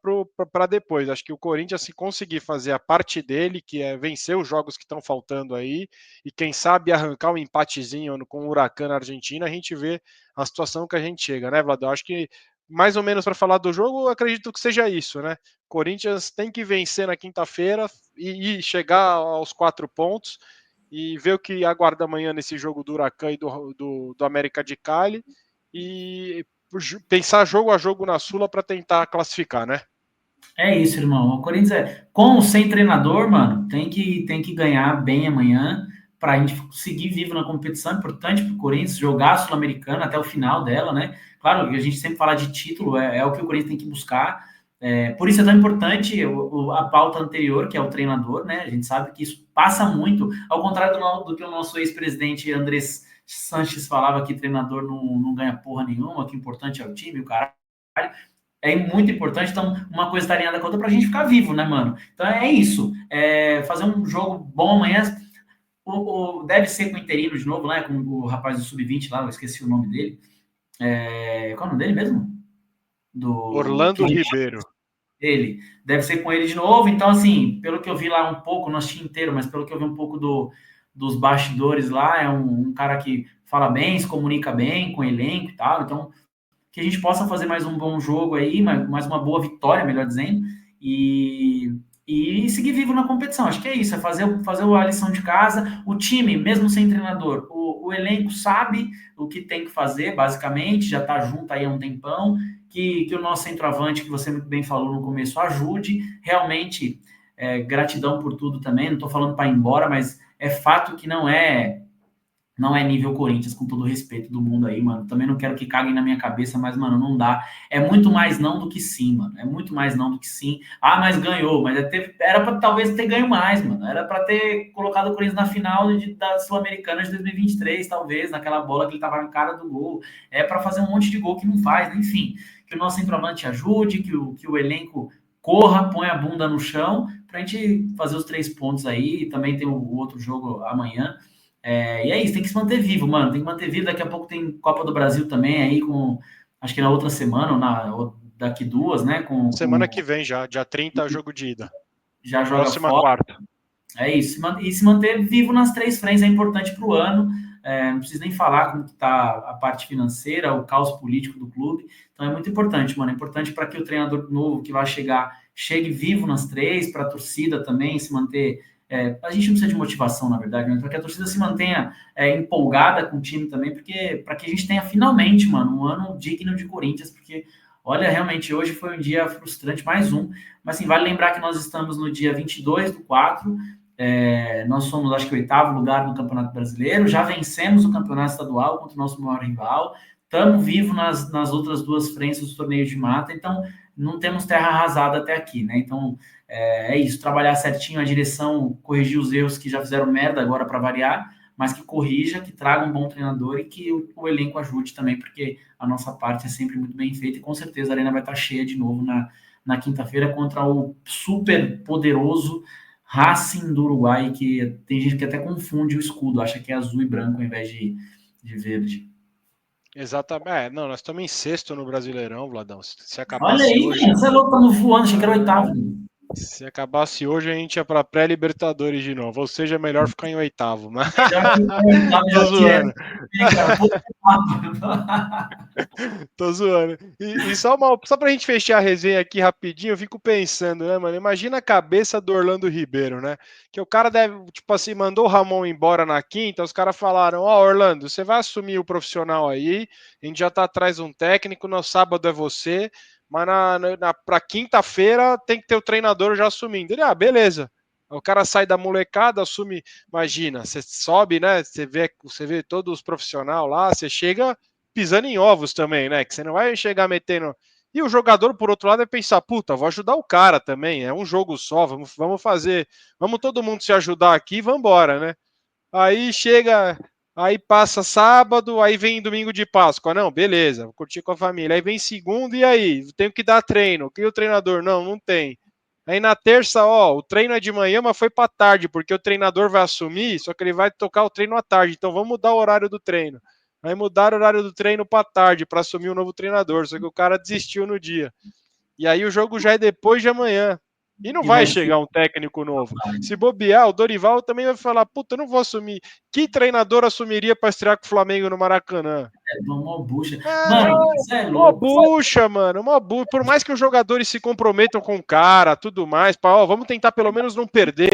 para depois. Acho que o Corinthians, se conseguir fazer a parte dele, que é vencer os jogos que estão faltando aí, e quem sabe arrancar um empatezinho com o Huracan na Argentina, a gente vê a situação que a gente chega, né, Vladão? Acho que, mais ou menos para falar do jogo, eu acredito que seja isso, né? Corinthians tem que vencer na quinta-feira e chegar aos 4 pontos e ver o que aguarda amanhã nesse jogo do Huracan e do América de Cali e pensar jogo a jogo na Sula para tentar classificar, né? É isso, irmão. O Corinthians com ou sem treinador, mano, tem que ganhar bem amanhã para a gente seguir vivo na competição. É importante para o Corinthians jogar a Sul-Americana até o final dela, né? Claro que a gente sempre fala de título, é o que o Corinthians tem que buscar. Por isso é tão importante a pauta anterior, que é o treinador, né? A gente sabe que isso passa muito, ao contrário do que o nosso ex-presidente Andrés Sanches falava, que treinador não ganha porra nenhuma, que o importante é o time, o caralho. É muito importante, então uma coisa está alinhada com a outra para a gente ficar vivo, né, mano? Então é isso. Fazer um jogo bom amanhã. Deve ser com o interino de novo, né? Com o rapaz do Sub-20 lá, eu esqueci o nome dele. Qual é o nome dele mesmo? Orlando Ribeiro. Ele. Deve ser com ele de novo. Então, assim, pelo que eu vi lá um pouco, não assisti inteiro, mas pelo que eu vi um pouco dos bastidores lá, é um cara que fala bem, se comunica bem com o elenco e tal. Então, que a gente possa fazer mais um bom jogo aí, mais uma boa vitória, melhor dizendo, e seguir vivo na competição. Acho que é isso, é fazer a lição de casa. O time, mesmo sem treinador, o elenco sabe o que tem que fazer, basicamente, já está junto aí há um tempão, que o nosso centroavante, que você muito bem falou no começo, ajude. Realmente, gratidão por tudo também, não estou falando para ir embora, mas é fato que não é nível Corinthians, com todo o respeito do mundo aí, mano. Também não quero que caguem na minha cabeça, mas, mano, não dá. É muito mais não do que sim, mano. É muito mais não do que sim. Ah, mas ganhou. Mas era pra talvez ter ganho mais, mano. Era pra ter colocado o Corinthians na final da Sul-Americana de 2023, talvez, naquela bola que ele tava na cara do gol. É pra fazer um monte de gol que não faz, enfim. Que o nosso centroavante ajude, que o elenco corra, põe a bunda no chão, pra gente fazer os 3 pontos aí. Também tem o outro jogo amanhã. E é isso, tem que se manter vivo, mano. Tem que manter vivo. Daqui a pouco tem Copa do Brasil também, aí acho que na outra semana, ou daqui 2, né? Semana que vem já, dia 30, jogo de ida. Já joga Próxima fora. quarta. É isso. E se manter vivo nas 3 frentes é importante para o ano. Não preciso nem falar como está a parte financeira, o caos político do clube. Então é muito importante, mano. É importante para que o treinador novo que vai chegar chegue vivo nas 3, para a torcida também se manter. A gente não precisa de motivação, na verdade, mas para que a torcida se mantenha empolgada com o time também, porque para que a gente tenha finalmente, mano, um ano digno de Corinthians, porque olha, realmente hoje foi um dia frustrante, mais um. Mas assim, vale lembrar que nós estamos no dia 22/4. Nós somos, acho que, o 8º lugar no Campeonato Brasileiro, já vencemos o Campeonato Estadual contra o nosso maior rival, estamos vivos nas outras 2 frentes dos torneios de mata, então não temos terra arrasada até aqui, né? Então é isso, trabalhar certinho a direção, corrigir os erros que já fizeram merda agora para variar, mas que corrija, que traga um bom treinador e que o elenco ajude também, porque a nossa parte é sempre muito bem feita e com certeza a arena vai estar cheia de novo na quinta-feira contra o super poderoso Racing do Uruguai, que tem gente que até confunde o escudo, acha que é azul e branco ao invés de verde. Exatamente. Não, nós estamos em sexto no Brasileirão, Vladão. Se Olha acabasse aí, hoje. mano, você é louco, estamos voando, achei que era 8º. Se acabasse hoje, a gente ia para pré-Libertadores de novo. Ou seja, é melhor ficar em 8º. Mas... Tô zoando. Tô zoando. E só pra gente fechar a resenha aqui rapidinho, eu fico pensando, né, mano? Imagina a cabeça do Orlando Ribeiro, né? Que o cara deve, tipo assim, mandou o Ramon embora na quinta, os caras falaram: Ó, Orlando, você vai assumir o profissional aí, a gente já tá atrás de um técnico, no sábado é você, mas para quinta-feira tem que ter o treinador já assumindo. Ele, beleza. O cara sai da molecada, assume, imagina, você sobe, né? Você vê todos os profissionais lá, você chega pisando em ovos também, né? Que você não vai chegar metendo. E o jogador, por outro lado, vai pensar, puta, vou ajudar o cara também, é um jogo só, vamos fazer, vamos todo mundo se ajudar aqui e vamos embora, né? Aí chega, aí passa sábado, aí vem domingo de Páscoa. Não, beleza, vou curtir com a família. Aí vem segunda, e aí? Tenho que dar treino. E o treinador? Não, não tem. Aí na terça, o treino é de manhã, mas foi para tarde, porque o treinador vai assumir, só que ele vai tocar o treino à tarde. Então vamos mudar o horário do treino. Aí mudaram o horário do treino para tarde, para assumir o novo treinador, só que o cara desistiu no dia. E aí o jogo já é depois de amanhã. E não E vai vai ser. chegar um técnico novo. Se bobear, o Dorival também vai falar: puta, eu não vou assumir. Que treinador assumiria para estrear com o Flamengo no Maracanã? Uma bucha. É, Mano, você é uma louco. bucha, mano, uma bucha. Por mais que os jogadores se comprometam com o cara, tudo mais, vamos tentar pelo menos não perder.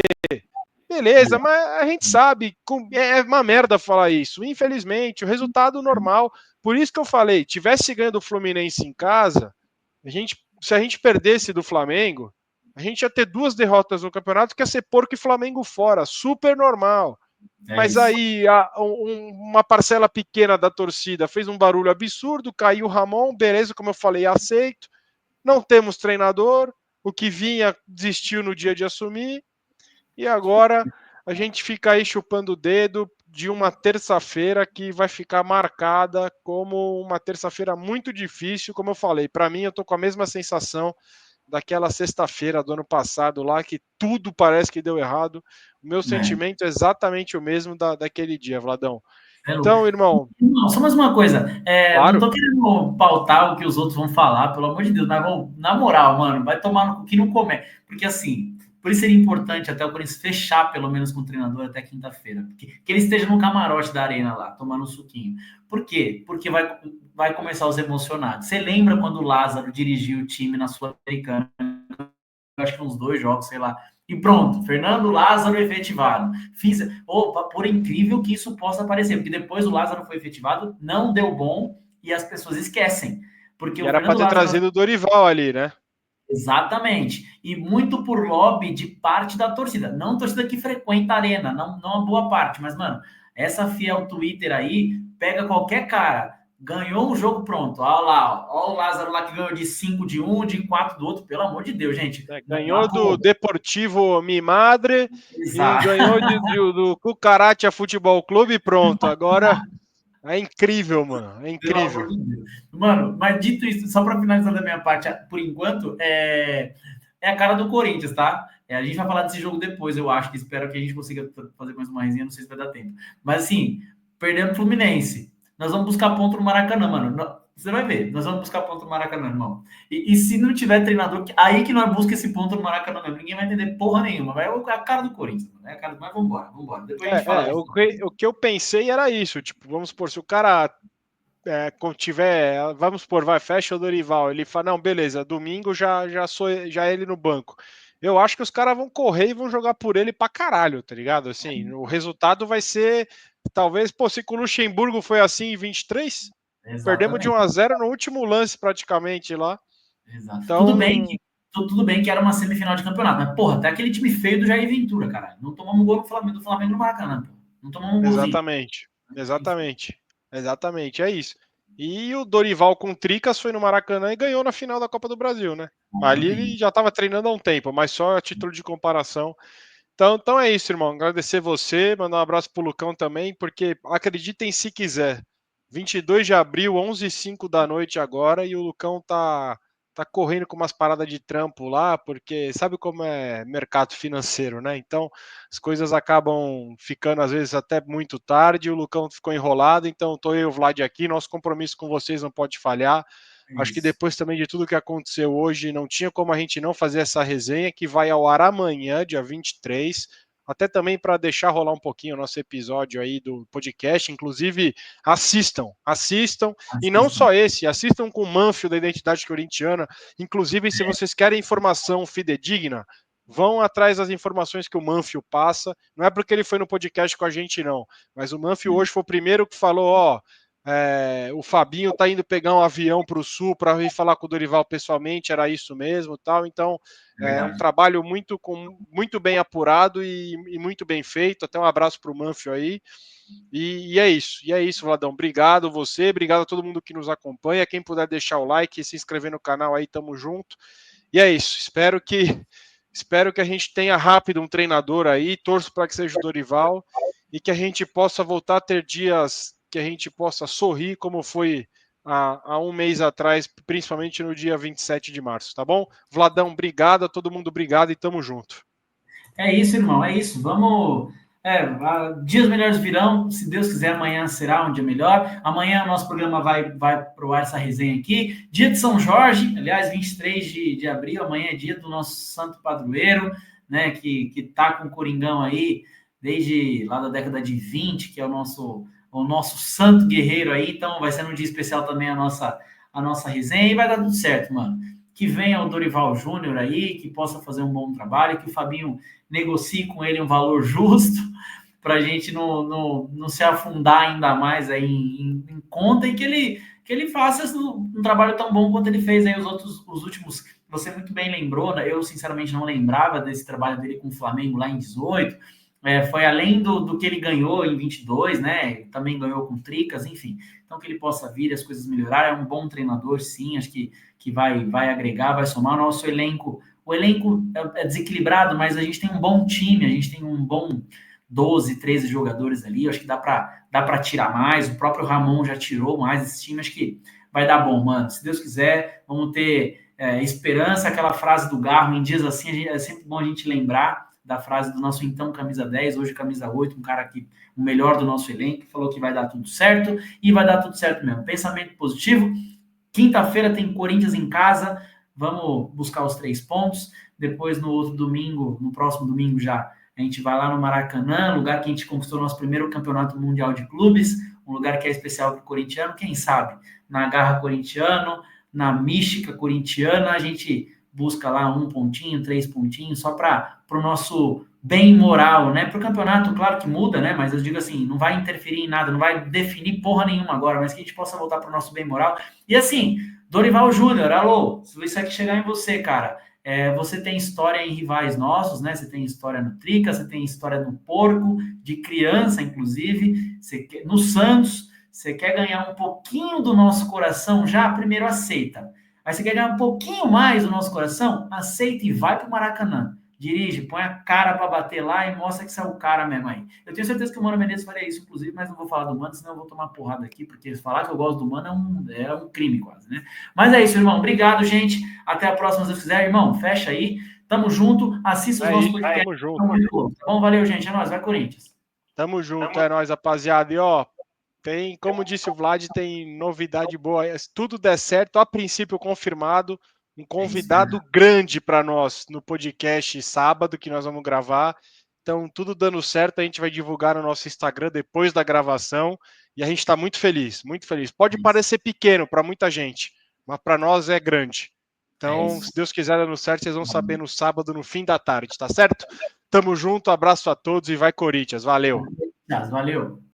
Beleza, mas a gente sabe, é uma merda falar isso. Infelizmente, o resultado normal. Por isso que eu falei, tivesse ganhando o Fluminense em casa, se a gente perdesse do Flamengo, a gente ia ter 2 derrotas no campeonato, que ia ser Porco e Flamengo fora, super normal. É Mas isso. aí uma parcela pequena da torcida fez um barulho absurdo, caiu o Ramon, beleza, como eu falei, aceito. Não temos treinador, o que vinha desistiu no dia de assumir, e agora a gente fica aí chupando o dedo de uma terça-feira que vai ficar marcada como uma terça-feira muito difícil, como eu falei. Para mim, eu tô com a mesma sensação daquela sexta-feira do ano passado lá, que tudo parece que deu errado. O meu É, sentimento é exatamente o mesmo daquele dia, Vladão. é louco. Então, irmão, Não, só mais uma coisa. Não claro, tô querendo pautar o que os outros vão falar, pelo amor de Deus, mas na moral, mano, vai tomar no cu que não come. Porque assim, por isso seria importante até o Corinthians fechar pelo menos com o treinador até quinta-feira. Que ele esteja no camarote da arena lá, tomando um suquinho. Por quê? Porque vai começar os emocionados. Você lembra quando o Lázaro dirigiu o time na Sul-Americana? Acho que uns 2 jogos, sei lá. E pronto, Fernando Lázaro efetivado. Opa, por incrível que isso possa parecer, porque depois o Lázaro foi efetivado, não deu bom e as pessoas esquecem. Porque e o era para Fernando ter Lázaro. trazido o Dorival ali, né? Exatamente. E muito por lobby de parte da torcida. Não torcida que frequenta a arena, não a boa parte, mas, mano, essa fiel Twitter aí pega qualquer cara. Ganhou um jogo pronto. Olha lá, ó o Lázaro lá que ganhou de 5 de um, de 4 do outro. Pelo amor de Deus, gente. Ganhou do Deportivo Mi Madre e Exato. ganhou do Cucaracha Futebol Clube, pronto. Agora é incrível, mano. É Pelo amor incrível. de Deus. Mano, mas dito isso, só para finalizar da minha parte, por enquanto, é a cara do Corinthians, tá? A gente vai falar desse jogo depois, eu acho, que espero que a gente consiga fazer mais uma resenha, não sei se vai dar tempo. Mas assim, perdendo o Fluminense, nós vamos buscar ponto no Maracanã, mano. Você vai ver, nós vamos buscar ponto no Maracanã, irmão. E se não tiver treinador, aí que nós busca esse ponto no Maracanã mesmo. Ninguém vai entender porra nenhuma. Mas é a cara do Corinthians, mano. É a cara. Mas vambora. Depois a gente fala disso. O que eu pensei era isso. Tipo, vamos supor, se o cara tiver, vamos supor, fecha o Dorival, ele fala, não, beleza, domingo já é ele no banco. Eu acho que os caras vão correr e vão jogar por ele pra caralho, tá ligado? Assim, o resultado vai ser, talvez, pô, se com o Luxemburgo foi assim em 23, perdemos de Exatamente. 1-0 no último lance praticamente lá. Exato. Então, Tudo bem que era uma semifinal de campeonato, mas, porra, até aquele time feio do Jair Ventura, caralho. Não tomamos gol do Flamengo no Maracanã, pô. Não tomamos um golzinho. exatamente, exatamente, exatamente, é isso. E o Dorival com Tricas foi no Maracanã e ganhou na final da Copa do Brasil, né? Ali ele Exatamente. já estava treinando há um tempo, mas só a título de comparação. Então é isso, irmão. Agradecer você, mandar um abraço pro Lucão também, porque acreditem se quiser. 22 de abril, 11h05 da noite agora, e o Lucão tá correndo com umas paradas de trampo lá, porque sabe como é mercado financeiro, né? Então as coisas acabam ficando às vezes até muito tarde, o Lucão ficou enrolado, então tô eu e o Vlad aqui, nosso compromisso com vocês não pode falhar. Acho que Isso. depois também de tudo que aconteceu hoje, não tinha como a gente não fazer essa resenha que vai ao ar amanhã, dia 23. Até também para deixar rolar um pouquinho o nosso episódio aí do podcast. Inclusive, assistam. E não Assistam. só esse, assistam com o Manfio da Identidade Corintiana. Inclusive, se vocês querem informação fidedigna, vão atrás das informações que o Manfio passa. Não é porque ele foi no podcast com a gente, não. Mas o Manfio hoje foi o primeiro que falou: ó, O Fabinho está indo pegar um avião para o Sul para vir falar com o Dorival pessoalmente, era isso mesmo, tal. Então, é um trabalho muito bem apurado e muito bem feito. Até um abraço para o Manfio aí. E é isso, Vladão. Obrigado obrigado a todo mundo que nos acompanha. Quem puder deixar o like e se inscrever no canal aí, tamo junto. E é isso. Espero que a gente tenha rápido um treinador aí. Torço para que seja o Dorival e que a gente possa voltar a ter dias que a gente possa sorrir, como foi há um mês atrás, principalmente no dia 27 de março, tá bom? Vladão, obrigado, a todo mundo obrigado e tamo junto. É isso, irmão, é isso. Vamos. Dias melhores virão, se Deus quiser, amanhã será um dia melhor. Amanhã o nosso programa vai pro ar essa resenha aqui. Dia de São Jorge, aliás, 23 de abril, amanhã é dia do nosso santo padroeiro, né? Que tá com o Coringão aí desde lá da década de 20, que é o nosso santo guerreiro aí. Então vai ser um dia especial também a nossa resenha e vai dar tudo certo, mano. Que venha o Dorival Júnior aí, que possa fazer um bom trabalho, que o Fabinho negocie com ele um valor justo para a gente não se afundar ainda mais aí em conta e que ele faça um trabalho tão bom quanto ele fez aí os últimos. Você muito bem lembrou, né? Eu sinceramente não lembrava desse trabalho dele com o Flamengo lá em 18. Foi além do que ele ganhou em 22, né? Também ganhou com Tricas, enfim. Então, que ele possa vir, as coisas melhorar. É um bom treinador, sim. Acho que vai agregar, vai somar. Nosso elenco, o elenco é desequilibrado, mas a gente tem um bom time, a gente tem um bom 12, 13 jogadores ali. Acho que dá para tirar mais. O próprio Ramon já tirou mais esse time. Acho que vai dar bom, mano. Se Deus quiser, vamos ter esperança. Aquela frase do Garro, em dias assim, é sempre bom a gente lembrar da frase do nosso então camisa 10, hoje camisa 8, um cara que o melhor do nosso elenco, falou que vai dar tudo certo, e vai dar tudo certo mesmo. Pensamento positivo. Quinta-feira tem Corinthians em casa, vamos buscar os 3 pontos. Depois, no outro domingo, no próximo domingo já, a gente vai lá no Maracanã, lugar que a gente conquistou nosso primeiro campeonato mundial de clubes, um lugar que é especial para o corintiano, quem sabe, na garra corintiano, na mística corintiana, a gente busca lá 1 pontinho, 3 pontinhos, só para o nosso bem moral, né? Para o campeonato, claro que muda, né? Mas eu digo assim, não vai interferir em nada, não vai definir porra nenhuma agora, mas que a gente possa voltar para o nosso bem moral. E assim, Dorival Júnior, alô, se isso aqui chegar em você, cara, você tem história em rivais nossos, né? Você tem história no Trica, você tem história no Porco, de criança, inclusive, no Santos, você quer ganhar um pouquinho do nosso coração já? Primeiro aceita. Aí você quer ganhar um pouquinho mais do nosso coração? Aceita e vai para o Maracanã. Dirige, põe a cara para bater lá e mostra que você é o cara mesmo aí. Eu tenho certeza que o Mano Menezes faria isso, inclusive, mas não vou falar do Mano, senão eu vou tomar porrada aqui, porque falar que eu gosto do Mano é um crime quase, né? Mas é isso, irmão. Obrigado, gente. Até a próxima, se quiser. Irmão, fecha aí. Tamo junto. Assista os nossos podcasts. Tamo junto. Tá bom? Valeu, gente. É nóis. Vai, Corinthians. Tamo junto, é nóis, rapaziada. E ó, como disse o Vlad, tem novidade boa. Se tudo der certo, a princípio confirmado, um convidado grande para nós no podcast sábado que nós vamos gravar. Então, tudo dando certo, a gente vai divulgar no nosso Instagram depois da gravação e a gente está muito feliz, muito feliz. Pode parecer pequeno para muita gente, mas para nós é grande. Então, se Deus quiser dando certo, vocês vão saber no sábado, no fim da tarde, tá certo? Tamo junto, abraço a todos e vai Corinthians, valeu. Valeu.